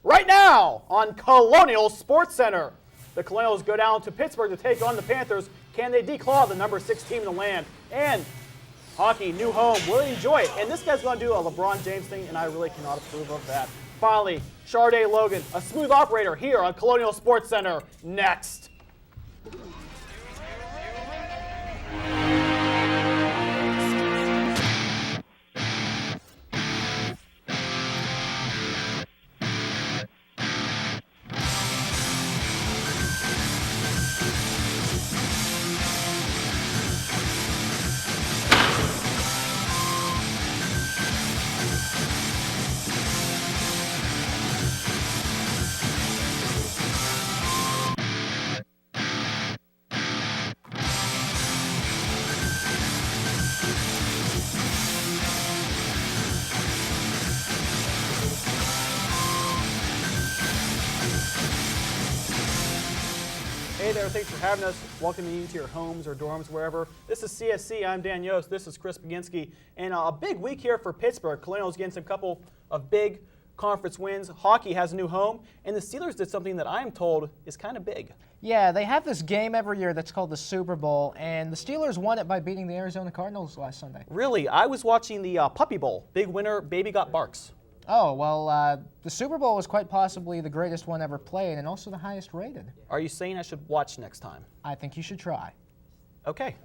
right now on Colonial Sports Center. The Colonials go down to Pittsburgh to take on the Panthers. Can they declaw the number 6 team in the land? And hockey, new home, will enjoy it. And this guy's going to do a LeBron James thing, and I really cannot approve of that. Finally, Sharday Logan, a smooth operator here on Colonial Sports Center. Next. Hey there, thanks for having us. Welcoming you to your homes or dorms, wherever. This is CSC. I'm Dan Yost. This is Chris Baginski. And a big week here for Pittsburgh. Colonials getting some couple of big conference wins. Hockey has a new home. And the Steelers did something that I'm told is kind of big. Yeah, they have this game every year that's called the Super Bowl, and the Steelers won it by beating the Arizona Cardinals last Sunday. Really? I was watching the Puppy Bowl. Big winner, Baby Got Barks. Oh, well, the Super Bowl was quite possibly the greatest one ever played and also the highest rated. Are you saying I should watch next time? I think you should try. Okay.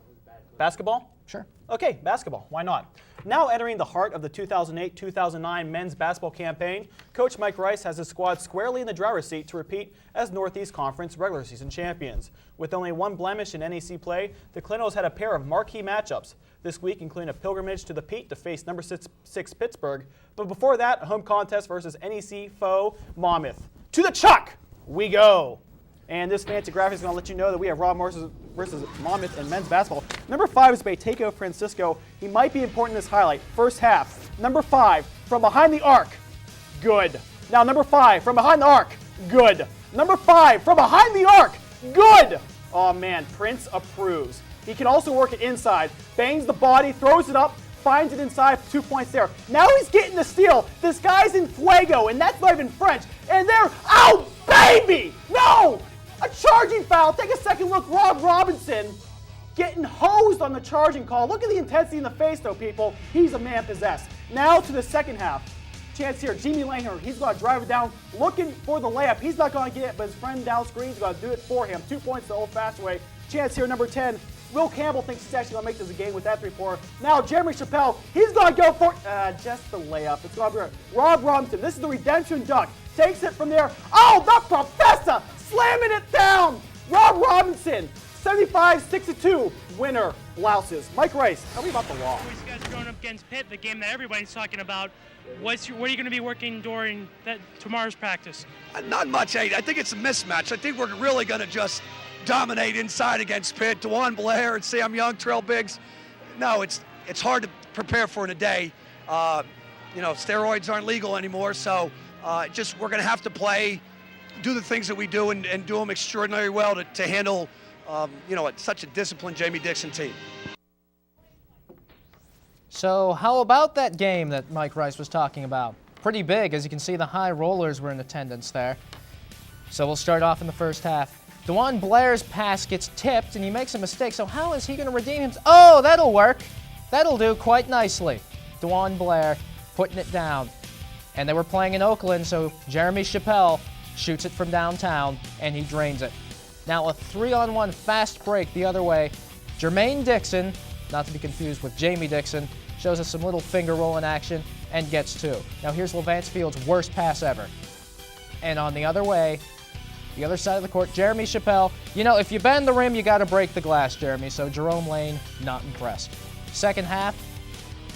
Basketball? Sure. Okay, basketball. Why not? Now entering the heart of the 2008-2009 men's basketball campaign, Coach Mike Rice has his squad squarely in the driver's seat to repeat as Northeast Conference regular season champions. With only one blemish in NEC play, the Colonials had a pair of marquee matchups this week, including a pilgrimage to the Pete to face number 6 Pittsburgh. But before that, a home contest versus NEC foe Monmouth. To the Chuck we go! And this fancy graphic is going to let you know that we have Rob Morris versus Monmouth in men's basketball. Number 5 is Bateko Francisco. He might be important in this highlight. First half, number 5 from behind the arc. Good. Now number 5 from behind the arc. Good. Number 5 from behind the arc. Good. Oh man, Prince approves. He can also work it inside. Bangs the body, throws it up, finds it inside, 2 points there. Now he's getting the steal. This guy's in fuego, and that's not even French. And they're, ow, baby! No! A charging foul. Take a second look. Rob Robinson getting hosed on the charging call. Look at the intensity in the face, though, people. He's a man possessed. Now to the second half. Chance here. Jimmy Langer. He's going to drive it down, looking for the layup. He's not going to get it, but his friend Dallas Green's going to do it for him. 2 points the old-fashioned way. Chance here, number 10. Will Campbell thinks he's actually going to make this a game with that 3-4. Now Jeremy Chappelle. He's going to go for just the layup. It's going to be Rob Robinson. This is the redemption dunk. Takes it from there. Oh, the professor! Slamming it down! Rob Robinson, 75-62, winner, Blouses. Mike Rice, tell me about the law. You guys are going up against Pitt, the game that everybody's talking about. What are you going to be working during tomorrow's practice? Not much. I think it's a mismatch. I think we're really going to just dominate inside against Pitt. DeJuan Blair and Sam Young, Terrell Biggs. No, it's hard to prepare for in a day. Steroids aren't legal anymore, so we're going to have to play, do the things that we do and do them extraordinarily well to handle, such a disciplined Jamie Dixon team. So how about that game that Mike Rice was talking about? Pretty big. As you can see, the high rollers were in attendance there. So we'll start off in the first half. DeJuan Blair's pass gets tipped, and he makes a mistake. So how is he going to redeem himself? Oh, that'll work. That'll do quite nicely. DeJuan Blair putting it down. And they were playing in Oakland, so Jeremy Chappelle shoots it from downtown, and he drains it. Now a 3-on-1 fast break the other way. Jermaine Dixon, not to be confused with Jamie Dixon, shows us some little finger rolling action and gets 2. Now here's Levance Field's worst pass ever. And on the other way, the other side of the court, Jeremy Chappelle. If you bend the rim, you got to break the glass, Jeremy. So Jerome Lane, not impressed. Second half,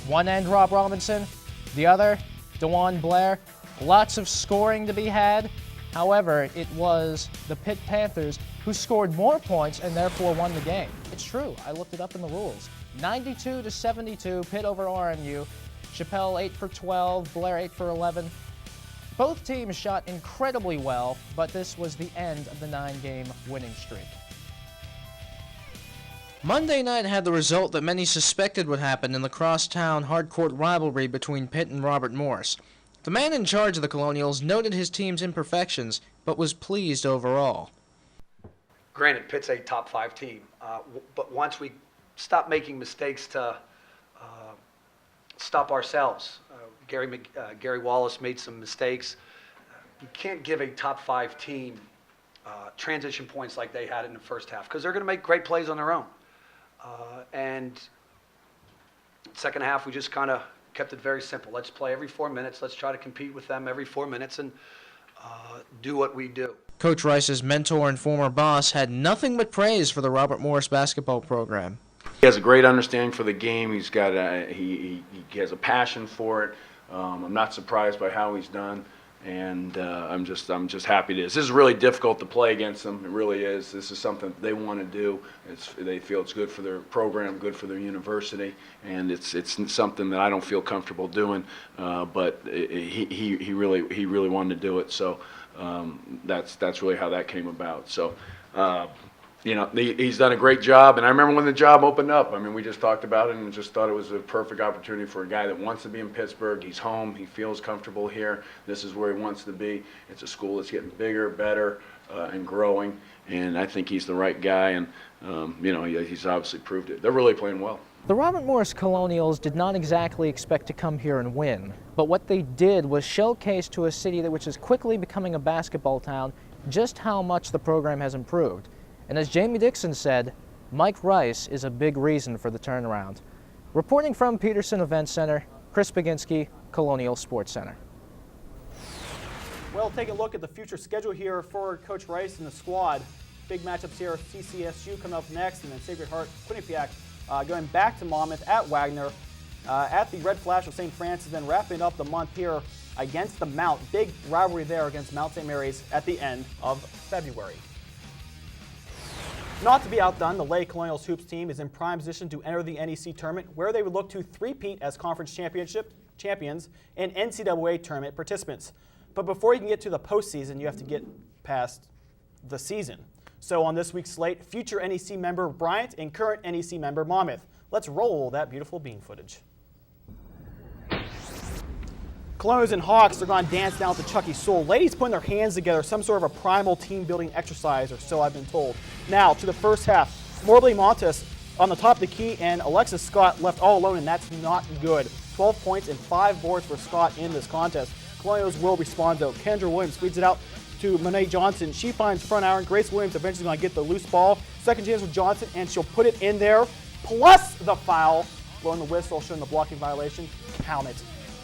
one end Rob Robinson, the other DeJuan Blair. Lots of scoring to be had. However, it was the Pitt Panthers who scored more points and therefore won the game. It's true. I looked it up in the rules. 92-72, Pitt over RMU. Chappelle 8 for 12, Blair 8 for 11. Both teams shot incredibly well, but this was the end of the 9-game winning streak. Monday night had the result that many suspected would happen in the crosstown hardcourt rivalry between Pitt and Robert Morris. The man in charge of the Colonials noted his team's imperfections, but was pleased overall. Granted, Pitt's a top 5 team, but once we stop making mistakes to stop ourselves, Gary Wallace made some mistakes. You can't give a top 5 team transition points like they had in the first half, because they're going to make great plays on their own. And second half, we just kind of kept it very simple. Let's play every 4 minutes. Let's try to compete with them every 4 minutes and do what we do. Coach Rice's mentor and former boss had nothing but praise for the Robert Morris basketball program. He has a great understanding for the game. He's got he has a passion for it. I'm not surprised by how he's done, and I'm just happy to. This is really difficult to play against them. It really is. This is something they want to do. They feel it's good for their program, good for their university, and it's something that I don't feel comfortable doing. But he really wanted to do it. So that's really how that came about. So. You know, he's done a great job, and I remember when the job opened up. I mean, we just talked about it and just thought it was a perfect opportunity for a guy that wants to be in Pittsburgh. He's home. He feels comfortable here. This is where he wants to be. It's a school that's getting bigger, better, and growing, and I think he's the right guy, and, you know, he's obviously proved it. They're really playing well. The Robert Morris Colonials did not exactly expect to come here and win, but what they did was showcase to a city which is quickly becoming a basketball town just how much the program has improved. And as Jamie Dixon said, Mike Rice is a big reason for the turnaround. Reporting from Peterson Events Center, Chris Baginski, Colonial Sports Center. Well, take a look at the future schedule here for Coach Rice and the squad. Big matchups here, CCSU coming up next, and then Sacred Heart, Quinnipiac going back to Monmouth at Wagner, at the Red Flash of St. Francis, then wrapping up the month here against the Mount. Big rivalry there against Mount St. Mary's at the end of February. Not to be outdone, the Lay Colonials Hoops team is in prime position to enter the NEC tournament, where they would look to three-peat as conference championship champions and NCAA tournament participants. But before you can get to the postseason, you have to get past the season. So on this week's slate, future NEC member Bryant and current NEC member Monmouth. Let's roll that beautiful bean footage. Colonials and Hawks are going to dance down to Chucky Soul. Ladies putting their hands together, some sort of a primal team-building exercise, or so I've been told. Now, to the first half. Morley Montes on the top of the key, and Alexis Scott left all alone, and that's not good. 12 points and 5 boards for Scott in this contest. Colonials will respond, though. Kendra Williams feeds it out to Monet Johnson. She finds front iron. Grace Williams eventually going to get the loose ball. Second chance with Johnson, and she'll put it in there, plus the foul. Blowing the whistle, showing the blocking violation. Count it.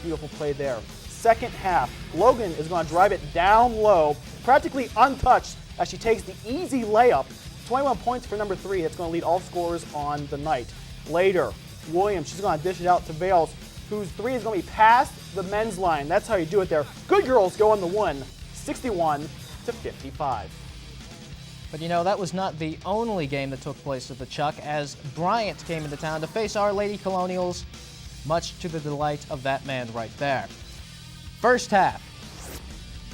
Beautiful play there. Second half, Logan is going to drive it down low, practically untouched as she takes the easy layup. 21 points for number 3. That's going to lead all scorers on the night. Later, Williams, she's going to dish it out to Vales, whose 3 is going to be past the men's line. That's how you do it there. Good girls go on the one, 61-55. But you know, that was not the only game that took place at the Chuck, as Bryant came into town to face Our Lady Colonials, much to the delight of that man right there. First half,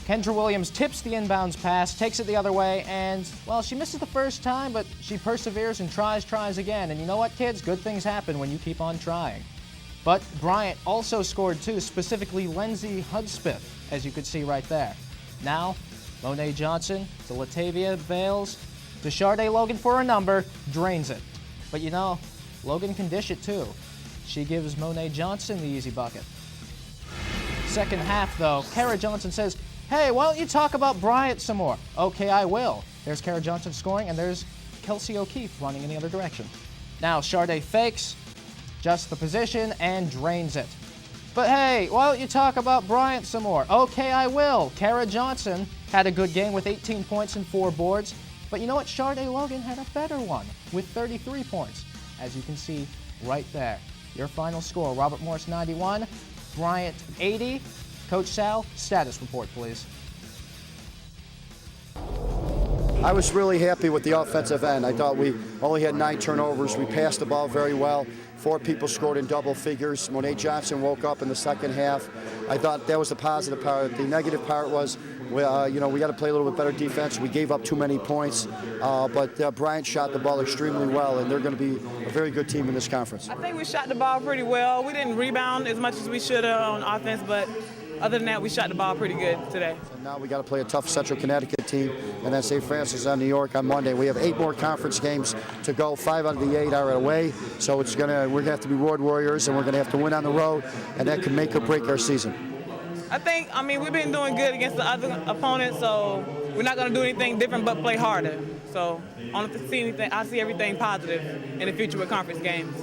Kendra Williams tips the inbounds pass, takes it the other way, and, well, she misses the first time, but she perseveres and tries again. And you know what, kids? Good things happen when you keep on trying. But Bryant also scored too, specifically Lindsay Hudspeth, as you could see right there. Now, Monet Johnson to Latavia Vales to Sharday Logan for a number, drains it. But you know, Logan can dish it too. She gives Monet Johnson the easy bucket. Second half, though, Kara Johnson says, hey, why don't you talk about Bryant some more? Okay, I will. There's Kara Johnson scoring, and there's Kelsey O'Keefe running in the other direction. Now, Sharday fakes, just the position, and drains it. But hey, why don't you talk about Bryant some more? Okay, I will. Kara Johnson had a good game with 18 points and 4 boards. But you know what? Sharday Logan had a better one with 33 points, as you can see right there. Your final score, Robert Morris 91, Bryant 80. Coach Sal, status report, please. I was really happy with the offensive end. I thought we only had 9 turnovers. We passed the ball very well. 4 people scored in double figures. Monet Johnson woke up in the second half. I thought that was the positive part. The negative part was, we got to play a little bit better defense. We gave up too many points, but Bryant shot the ball extremely well, and they're going to be a very good team in this conference. I think we shot the ball pretty well. We didn't rebound as much as we should have on offense, but other than that, we shot the ball pretty good today. So now we got to play a tough Central Connecticut team, and then St. Francis on New York on Monday. We have 8 more conference games to go. 5 out of the 8 are away, so we're gonna have to be road warriors, and we're gonna have to win on the road, and that can make or break our season. I mean, we've been doing good against the other opponents, so we're not going to do anything different but play harder. So I see everything positive in the future with conference games.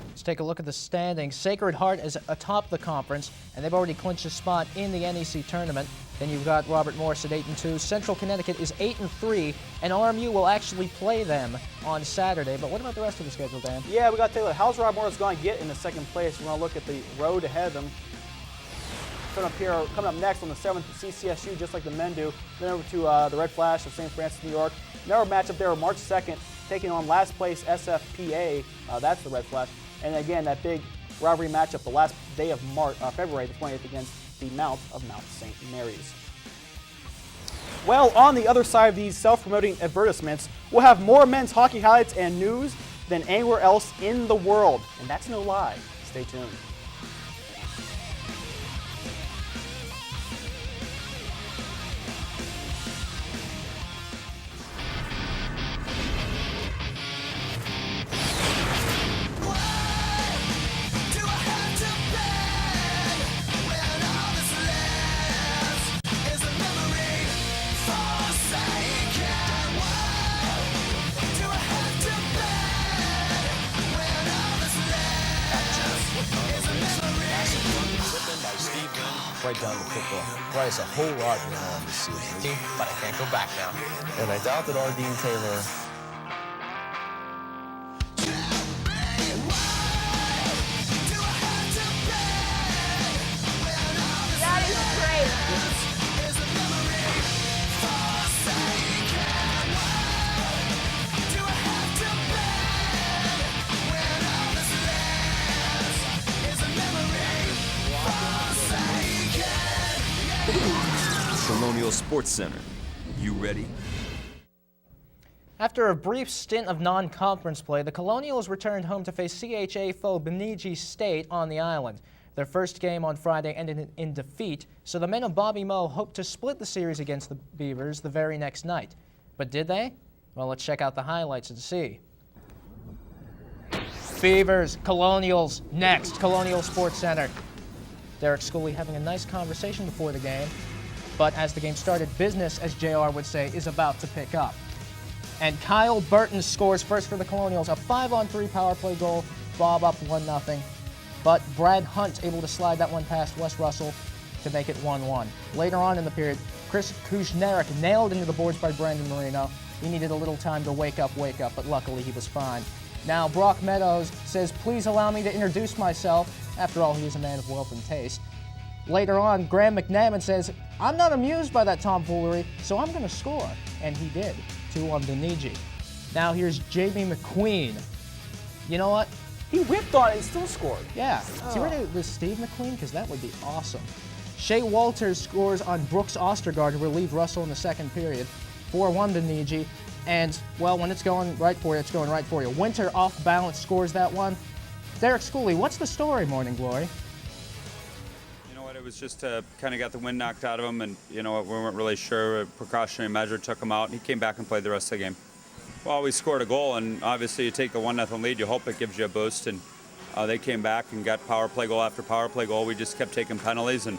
Let's take a look at the standings. Sacred Heart is atop the conference, and they've already clinched a spot in the NEC tournament. Then you've got Robert Morris at 8-2. Central Connecticut is 8-3, and RMU will actually play them on Saturday. But what about the rest of the schedule, Dan? Yeah, we got to take a look. How's Robert Morris going to get in the second place? We want to look at the road ahead of them. Coming up next on the 7th, CCSU, just like the men do. Then over to the Red Flash of St. Francis, New York. Another matchup there on March 2nd, taking on last place SFPA. That's the Red Flash. And again, that big rivalry matchup the last day of February the 20th against the Mount of Mount St. Mary's. Well, on the other side of these self-promoting advertisements, we'll have more men's hockey highlights and news than anywhere else in the world. And that's no lie. Stay tuned. Right down to football. Bryce, a whole lot going on this season. But I can't go back now. And I doubt that our Dean Taylor. That is great. Colonial Sports Center. You ready? After a brief stint of non-conference play, the Colonials returned home to face CHA foe Bemidji State on the island. Their first game on Friday ended in defeat, so the men of Bobby Moe hoped to split the series against the Beavers the very next night. But did they? Well, let's check out the highlights and see. Beavers, Colonials, next, Colonial Sports Center. Derek Schooley having a nice conversation before the game. But as the game started, business, as JR would say, is about to pick up. And Kyle Burton scores first for the Colonials, a 5-on-3 power play goal, Bob up 1-0. But Brad Hunt able to slide that one past Wes Russell to make it 1-1. Later on in the period, Chris Kuznarek nailed into the boards by Brandon Marino. He needed a little time to wake up, but luckily he was fine. Now Brock Meadows says, please allow me to introduce myself. After all, he is a man of wealth and taste. Later on, Graham McNaman says, I'm not amused by that tomfoolery, so I'm going to score. And he did, 2-1 Bemidji. Now here's Jamie McQueen. You know what? He whipped on it and still scored. Yeah. Is he ready with Steve McQueen? Because that would be awesome. Shea Walters scores on Brooks Ostergaard to relieve Russell in the second period. 4-1 Bemidji. And, well, when it's going right for you, it's going right for you. Winter off balance scores that one. Derek Schooley, what's the story, Morning Glory? It was just kind of got the wind knocked out of him, and we weren't really sure. A precautionary measure took him out, and he came back and played the rest of the game. Well, we scored a goal, and obviously you take a 1-0 lead, you hope it gives you a boost, and they came back and got power play goal after power play goal. We just kept taking penalties, and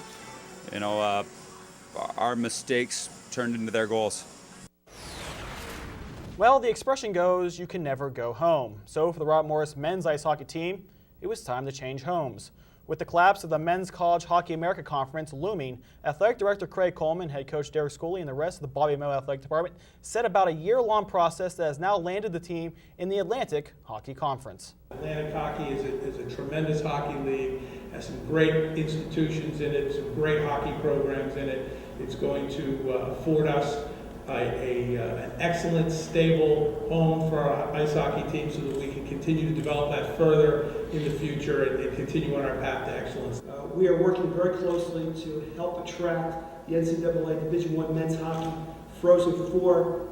our mistakes turned into their goals. Well, the expression goes, you can never go home. So for the Robert Morris men's ice hockey team, it was time to change homes. With the collapse of the Men's College Hockey America Conference looming, Athletic Director Craig Coleman, Head Coach Derek Schooley, and the rest of the Bobby Moe Athletic Department set about a year-long process that has now landed the team in the Atlantic Hockey Conference. Atlantic Hockey is a tremendous hockey league, has some great institutions in it, some great hockey programs in it. It's going to afford us an excellent, stable home for our ice hockey team so that we can continue to develop that further in the future and continue on our path to excellence. We are working very closely to help attract the NCAA Division I men's hockey Frozen Four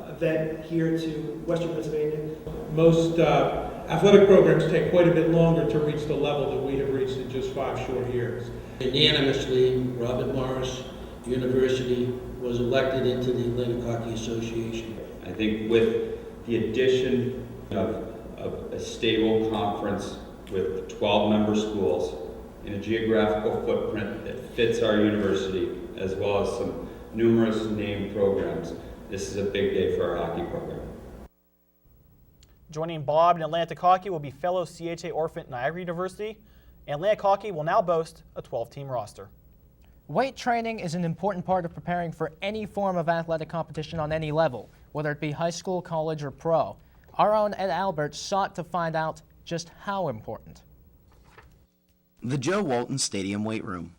event here to Western Pennsylvania. Most athletic programs take quite a bit longer to reach the level that we have reached in just 5 short years. Unanimously, Robert Morris University was elected into the Atlantic Hockey Association. I think with the addition of a stable conference with 12 member schools in a geographical footprint that fits our university, as well as some numerous named programs, this is a big day for our hockey program. Joining Bob in Atlantic Hockey will be fellow CHA orphan Niagara University. Atlantic Hockey will now boast a 12-team roster. Weight training is an important part of preparing for any form of athletic competition on any level, whether it be high school, college, or pro. Our own Ed Albert sought to find out just how important. The Joe Walton Stadium weight room.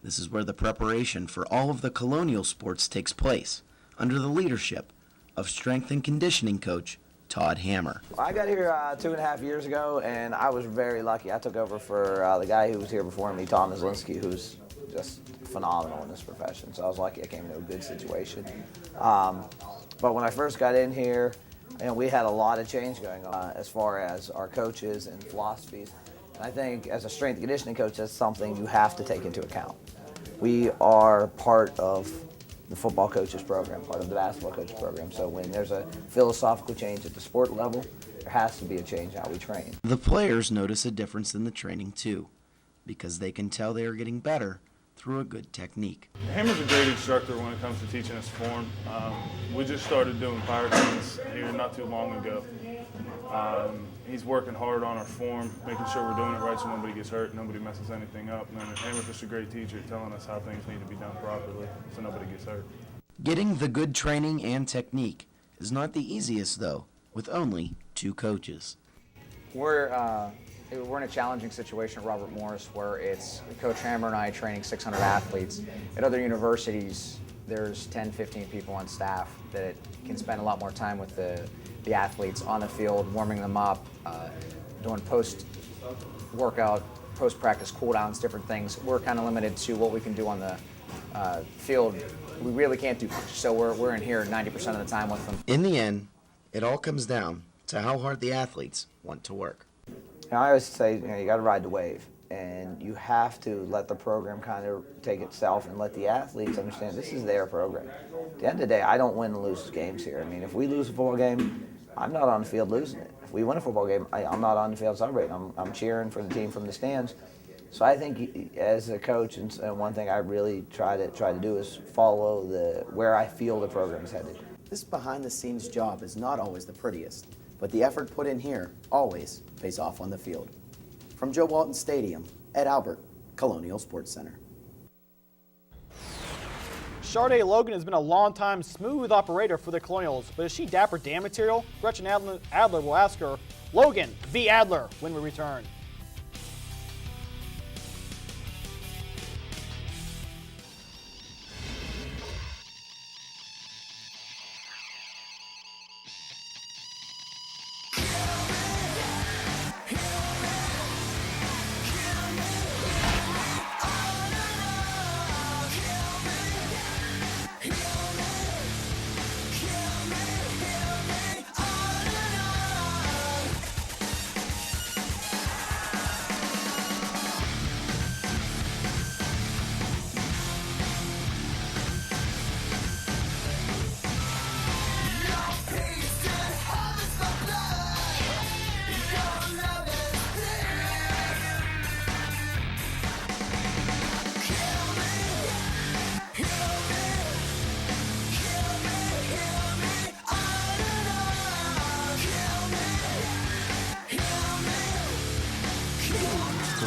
This is where the preparation for all of the Colonial sports takes place, under the leadership of strength and conditioning coach Todd Hammer. I got here 2.5 years ago, and I was very lucky. I took over for the guy who was here before me, Tom Zielinski, who's just phenomenal in this profession. So I was lucky I came to a good situation. But when I first got in here, we had a lot of change going on as far as our coaches and philosophies. And I think as a strength and conditioning coach, that's something you have to take into account. We are part of the football coaches program, part of the basketball coaches program. So when there's a philosophical change at the sport level, there has to be a change how we train. The players notice a difference in the training too, because they can tell they are getting better through a good technique. Hammer's a great instructor when it comes to teaching us form. We just started doing fire trains here not too long ago. He's working hard on our form, making sure we're doing it right so nobody gets hurt, nobody messes anything up. And then Hammer's just a great teacher telling us how things need to be done properly so nobody gets hurt. Getting the good training and technique is not the easiest though, with only 2 coaches. We're in a challenging situation at Robert Morris where it's Coach Hammer and I training 600 athletes. At other universities, there's 10, 15 people on staff that can spend a lot more time with the athletes on the field, warming them up, doing post-workout, post-practice cool-downs, different things. We're kind of limited to what we can do on the field. We really can't do much, so we're in here 90% of the time with them. In the end, it all comes down to how hard the athletes want to work. I always say, you got to ride the wave, and you have to let the program kind of take itself and let the athletes understand this is their program. At the end of the day, I don't win and lose games here. I mean, if we lose a football game, I'm not on the field losing it. If we win a football game, I'm not on the field celebrating. I'm cheering for the team from the stands. So I think as a coach, and one thing I really try to do is follow where I feel the program is headed. This behind-the-scenes job is not always the prettiest, but the effort put in here always pays off on the field. From Joe Walton Stadium, Ed Albert, Colonial Sports Center. Sharday Logan has been a long-time smooth operator for the Colonials, but is she Dapper Dan material? Gretchen Adler will ask her. Logan v. Adler when we return.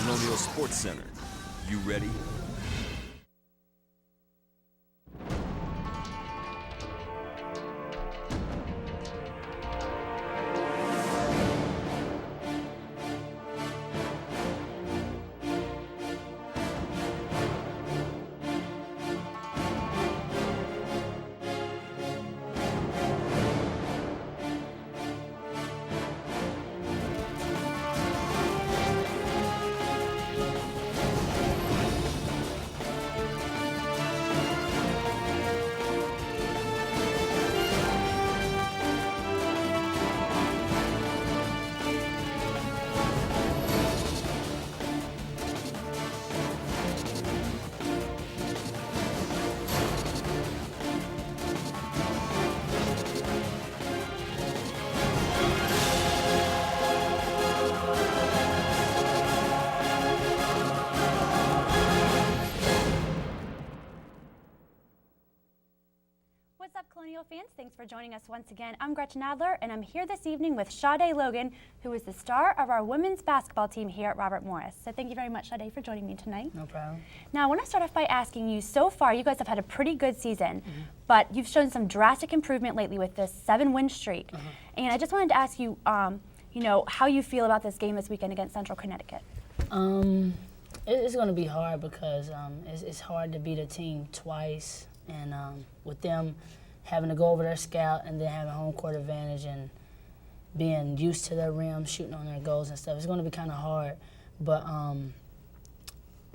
Colonial Sports Center. You ready? What's up, Colonial fans? Thanks for joining us once again. I'm Gretchen Adler, and I'm here this evening with Sade Logan, who is the star of our women's basketball team here at Robert Morris. So thank you very much, Sade, for joining me tonight. No problem. Now, I want to start off by asking you, so far, you guys have had a pretty good season, but you've shown some drastic improvement lately with this 7-win streak. And I just wanted to ask you, you know, how you feel about this game this weekend against Central Connecticut. It's going to be hard because it's hard to beat a team twice, and with them having to go over their scout and then having home court advantage and being used to their rim, shooting on their goals and stuff, it's going to be kind of hard. But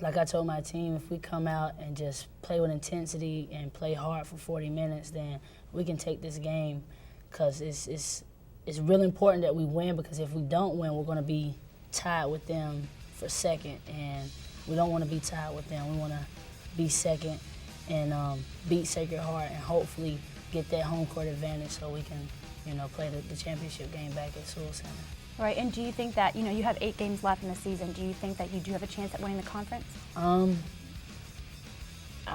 like I told my team, if we come out and just play with intensity and play hard for 40 minutes, then we can take this game, because it's really important that we win, because if we don't win, we're going to be tied with them for second, and we don't want to be tied with them. We want to be second and beat Sacred Heart and hopefully get that home court advantage so we can, you know, play the championship game back at Sewell Center. Right, and do you think that, you know, you have 8 games left in the season, do you think that you do have a chance at winning the conference? I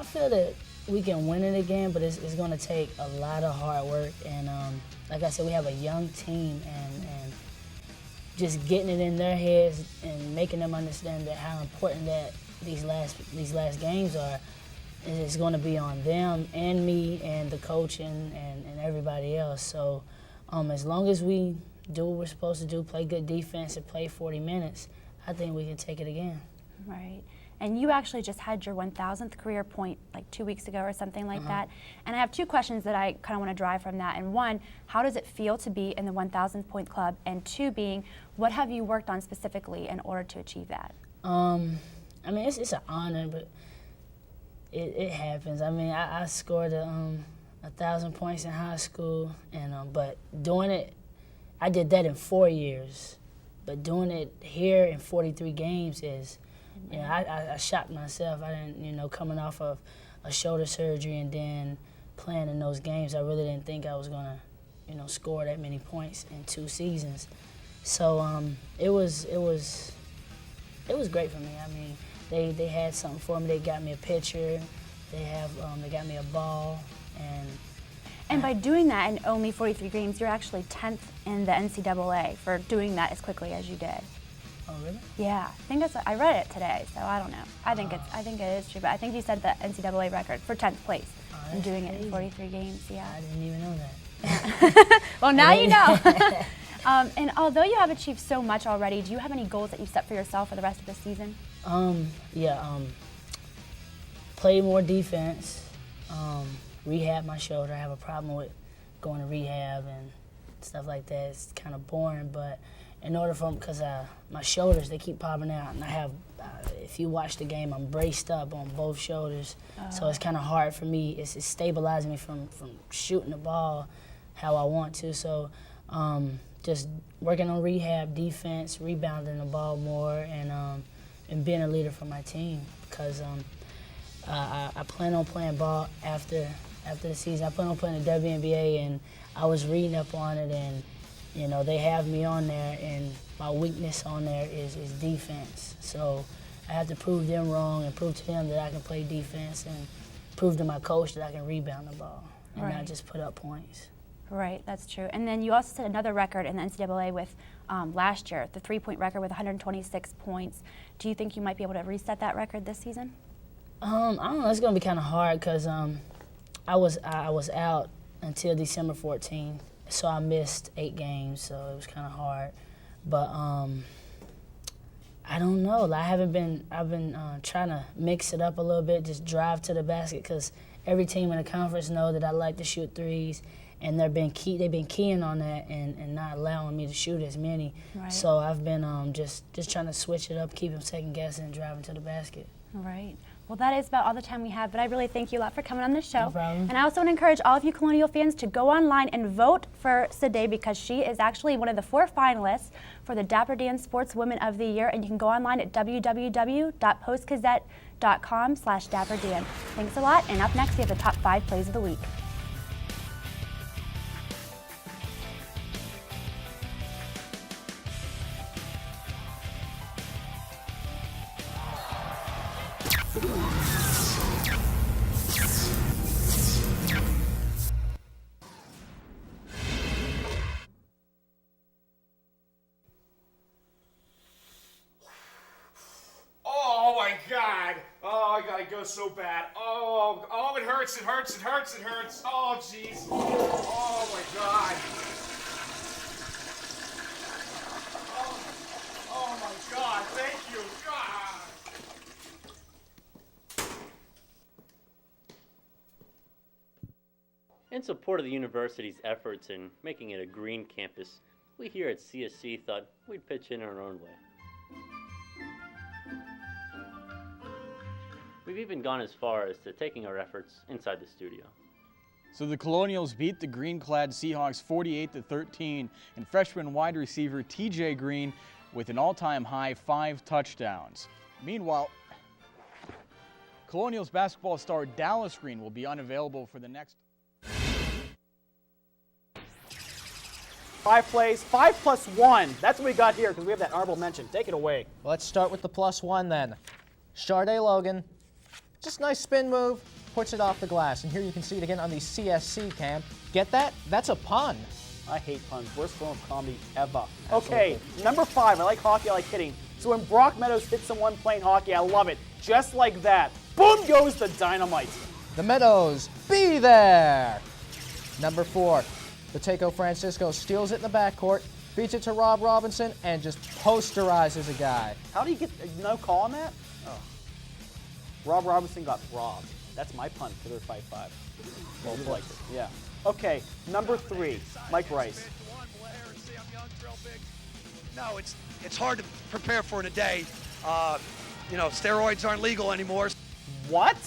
feel that we can win it again, but it's going to take a lot of hard work, and like I said, we have a young team, and just getting it in their heads and making them understand that how important that these last games are. It's going to be on them and me and the coach and everybody else. So as long as we do what we're supposed to do, play good defense and play 40 minutes, I think we can take it again. Right. And you actually just had your 1,000th career point like 2 weeks ago or something like that. And I have 2 questions that I kind of want to drive from that. And one, how does it feel to be in the 1,000th point club? And 2 being, what have you worked on specifically in order to achieve that? I mean, it's an honor, but it happens. I mean, I scored 1,000 points in high school, and but doing it, I did that in 4 years. But doing it here in 43 games is, you know, I shocked myself. I didn't, you know, coming off of a shoulder surgery and then playing in those games, I really didn't think I was gonna, you know, score that many points in 2 seasons. So it was great for me. I mean, they had something for me. They got me a pitcher. They got me a ball, and by doing that in only 43 games, you're actually 10th in the NCAA for doing that as quickly as you did. Oh, really? Yeah, I think I read it today, so I don't know. I think it is true, but I think you said the NCAA record for 10th place and doing it in 43 games. Yeah. I didn't even know that. Well, now you know. And although you have achieved so much already, do you have any goals that you've set for yourself for the rest of the season? Play more defense, rehab my shoulder. I have a problem with going to rehab and stuff like that. It's kind of boring, but in order for, because my shoulders, they keep popping out, and I have, if you watch the game, I'm braced up on both shoulders, so it's kind of hard for me. It's stabilizing me from shooting the ball how I want to, so just working on rehab, defense, rebounding the ball more, and being a leader for my team, because I plan on playing ball after the season. I plan on playing the WNBA, and I was reading up on it, and you know, they have me on there, and my weakness on there is defense. So I have to prove them wrong and prove to them that I can play defense, and prove to my coach that I can rebound the ball and not just put up points. Right, that's true. And then you also set another record in the NCAA with last year, the 3-point record with 126 points. Do you think you might be able to reset that record this season? I don't know. It's going to be kind of hard because I was out until December 14th, so I missed 8 games, so it was kind of hard. But I don't know. I've been trying to mix it up a little bit, just drive to the basket, because every team in the conference know that I like to shoot threes, and they've been keying on that and not allowing me to shoot as many. Right. So I've been just trying to switch it up, keep them second guessing, and driving to the basket. Right. Well, that is about all the time we have, but I really thank you a lot for coming on the show. No problem. And I also want to encourage all of you Colonial fans to go online and vote for Sade, because she is actually one of the 4 finalists for the Dapper Dan Sports Women of the Year, and you can go online at www.postgazette.com/DapperDan. Thanks a lot, and up next we have the top 5 plays of the week. feels so bad. Oh, it hurts, it hurts, it hurts, it hurts. Oh, jeez. Oh, my God. Oh, my God, thank you. God. In support of the university's efforts in making it a green campus, we here at CSC thought we'd pitch in our own way. We've even gone as far as to taking our efforts inside the studio. So the Colonials beat the green-clad Seahawks 48-13, and freshman wide receiver TJ Green with an all-time high 5 touchdowns. Meanwhile, Colonials basketball star Dallas Green will be unavailable for the next 5 plays, 5+1. That's what we got here because we have that honorable mention. Take it away. Let's start with the +1 then. Sharday Logan, just nice spin move, puts it off the glass. And here you can see it again on the CSC cam. Get that? That's a pun. I hate puns. Worst form of comedy ever. Okay, number 5. I like hockey, I like hitting. So when Brock Meadows hits someone playing hockey, I love it. Just like that. Boom goes the dynamite. The Meadows, be there. Number 4. Mateo Francisco steals it in the backcourt, beats it to Rob Robinson, and just posterizes a guy. How do you get no call on that? Oh. Rob Robinson got robbed. That's my pun for their 5-5. Well, you liked it. Yeah. Okay, number 3, Mike Rice. No, it's hard to prepare for in a day. You know, steroids aren't legal anymore. What?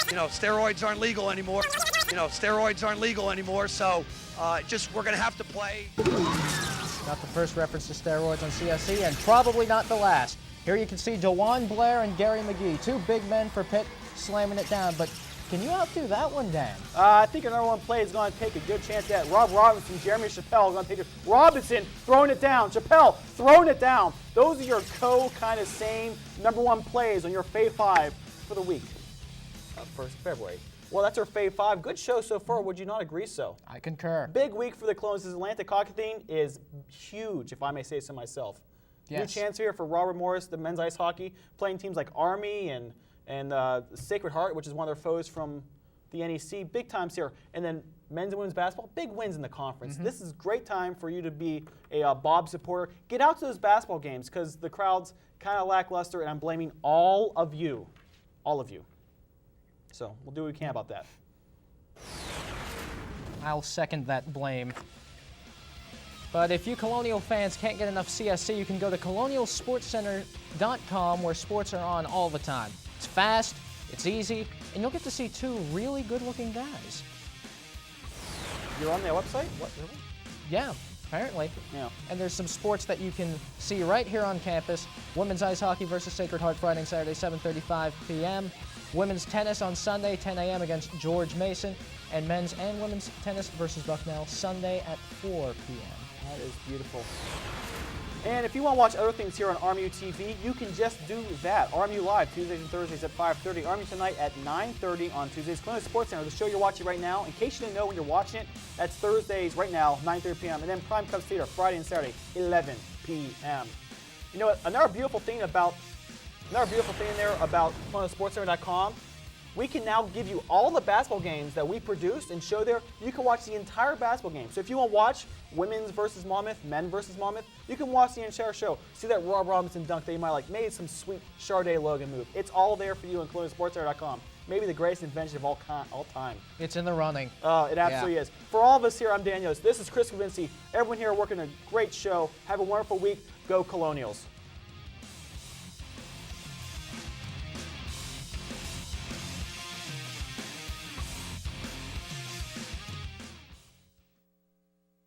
You know, steroids aren't legal anymore. You know, steroids aren't legal anymore, so we're going to have to play. Not the first reference to steroids on CSC, and probably not the last. Here you can see DeJuan Blair and Gary McGee, 2 big men for Pitt, slamming it down. But can you outdo that one, Dan? I think our number 1 play is going to take a good chance at Rob Robinson, Jeremy Chappelle going to take it. Robinson throwing it down, Chappelle throwing it down. Those are your kind of same number 1 plays on your Fave 5 for the week. 1st February. Well, that's our Fave 5. Good show so far. Would you not agree so? I concur. Big week for the Colonials. This Atlantic hockey thing is huge, if I may say so myself. Yes. New chance here for Robert Morris, the men's ice hockey, playing teams like Army and Sacred Heart, which is one of their foes from the NEC. Big times here. And then men's and women's basketball, big wins in the conference. This is a great time for you to be a Bob supporter. Get out to those basketball games because the crowd's kind of lackluster, and I'm blaming all of you. All of you. So we'll do what we can about that. I'll second that blame. But if you Colonial fans can't get enough CSC, you can go to colonialsportscenter.com where sports are on all the time. It's fast, it's easy, and you'll get to see 2 really good-looking guys. You're on their website? What, really? Yeah, apparently. Yeah. And there's some sports that you can see right here on campus. Women's ice hockey versus Sacred Heart Friday and Saturday, 7:35 p.m. Women's tennis on Sunday, 10 a.m. against George Mason. And men's and women's tennis versus Bucknell Sunday at 4 p.m. That is beautiful. And if you want to watch other things here on RMU-TV, you can just do that. RMU Live, Tuesdays and Thursdays at 5:30. RMU Tonight at 9:30 on Tuesdays. Colonial Sports Center, the show you're watching right now. In case you didn't know when you're watching it, that's Thursdays right now, 9:30 p.m. And then Prime Cups Theater, Friday and Saturday, 11 p.m. You know what? Another beautiful thing there about colonialsportscenter.com, we can now give you all the basketball games that we produced and show there. You can watch the entire basketball game. So if you want to watch women's versus Monmouth, men versus Monmouth, you can watch the entire show. See that Rob Robinson dunk that you might like. Maybe some sweet Sharday Logan move. It's all there for you on colonialsportscenter.com. Maybe the greatest invention of all time. It's in the running. It absolutely is. For all of us here, I'm Dan Yost. This is Chris Kavinsky. Everyone here working a great show. Have a wonderful week. Go Colonials.